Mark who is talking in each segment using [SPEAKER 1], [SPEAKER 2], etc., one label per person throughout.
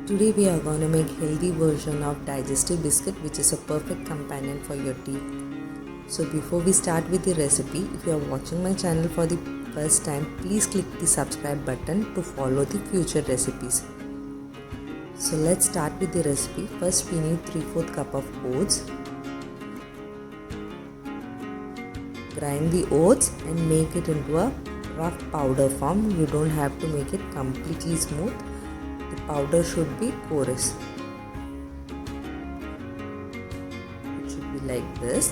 [SPEAKER 1] Today we are going to make healthy version of digestive biscuit, which is a perfect companion for your tea. So before we start with the recipe, if you are watching my channel for the first time, please click the subscribe button to follow the future recipes. So let's start with the recipe. First we need 3/4 cup of oats. Grind the oats and make it into a rough powder form. You don't have to make it completely smooth. The powder should be porous. It should be like this.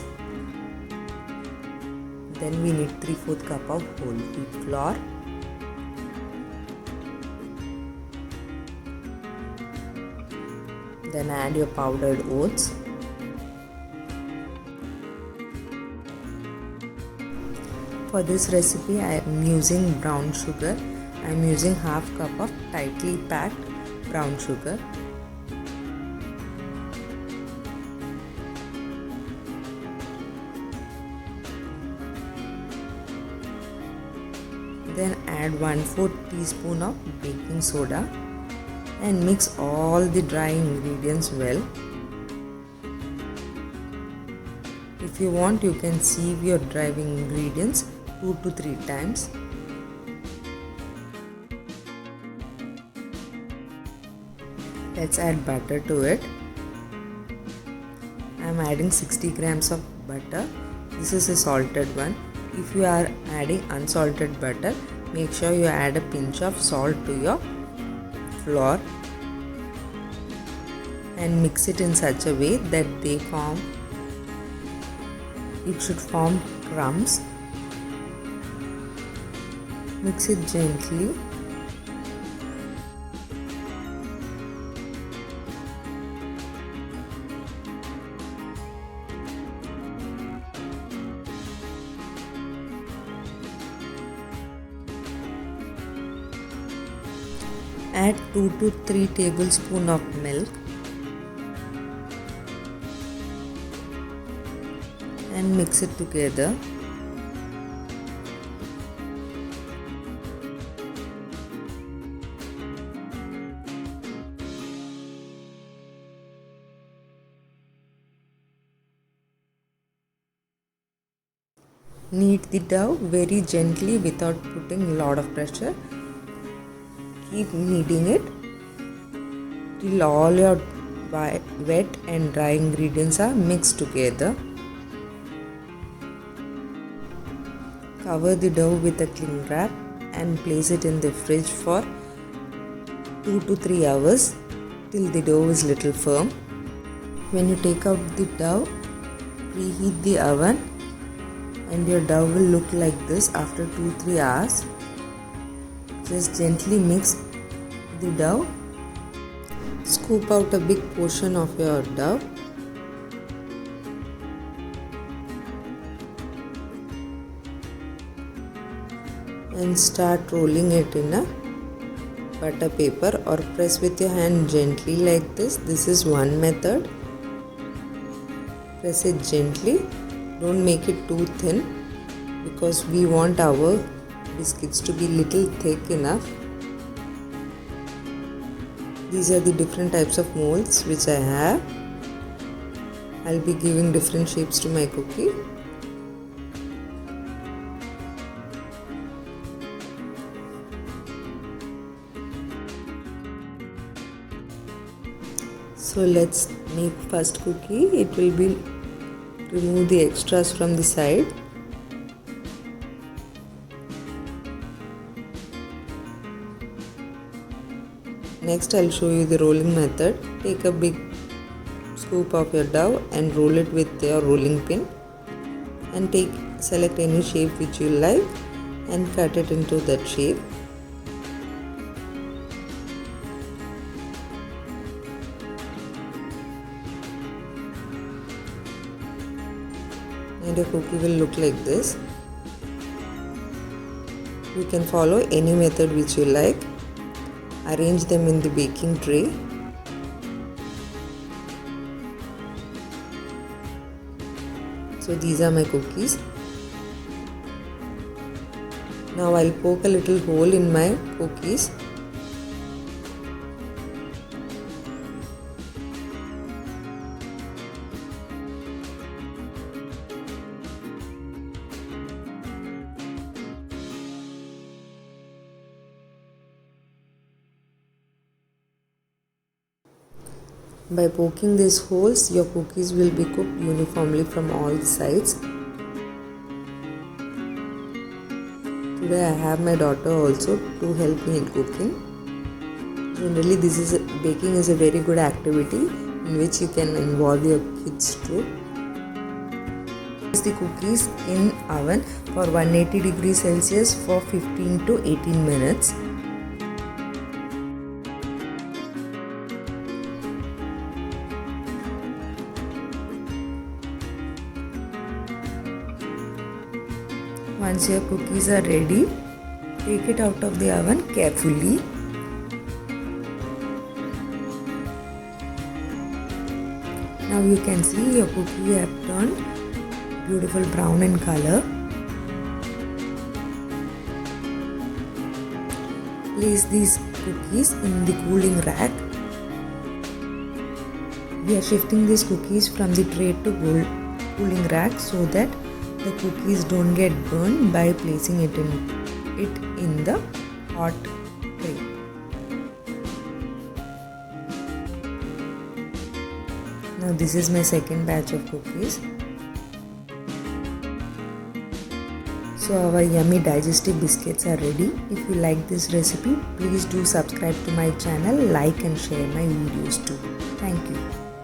[SPEAKER 1] Then we need 3/4 cup of whole wheat flour. Then add your powdered oats. For this recipe I am using brown sugar. I am using half cup of tightly packed brown sugar. Then add 1/4 teaspoon of baking soda and mix all the dry ingredients well. If you want, you can sieve your dry ingredients 2 to 3 times. Let's add butter to it. I am adding 60 grams of butter. This is a salted one. If you are adding unsalted butter, make sure you add a pinch of salt to your flour and mix it in such a way that it should form crumbs. Mix it gently. Add 2 to 3 tablespoons of milk and mix it together. Knead the dough very gently without putting a lot of pressure. Keep kneading it till all your wet and dry ingredients are mixed together. Cover the dough with a cling wrap and place it in the fridge for 2 to 3 hours till the dough is little firm. When you take out the dough, preheat the oven and your dough will look like this after 2-3 hours. Just gently mix the dough. Scoop out a big portion of your dough. And start rolling it in a butter paper or press with your hand gently like this. This is one method. Press it gently. Don't make it too thin because we want our biscuits to be little thick enough. These are the different types of molds which I have. I'll be giving different shapes to my cookie. So let's make first cookie. It will be remove the extras from the side. Next I'll show you the rolling method. Take a big scoop of your dough and roll it with your rolling pin and select any shape which you like and cut it into that shape. And your cookie will look like this. You can follow any method which you like. Arrange them in the baking tray. So these are my cookies. Now I'll poke a little hole in my cookies By poking these holes, your cookies will be cooked uniformly from all sides. Today I have my daughter also to help me in cooking. Generally, baking is a very good activity in which you can involve your kids too. Place the cookies in oven for 180 degrees Celsius for 15 to 18 minutes. Once your cookies are ready, take it out of the oven carefully. Now you can see your cookie have turned beautiful brown in color. Place these cookies in the cooling rack. We are shifting these cookies from the tray to cooling rack so that the cookies don't get burned by placing it in the hot tray. Now this is my second batch of cookies. So our yummy digestive biscuits are ready. If you like this recipe, please do subscribe to my channel, like and share my videos too. Thank you.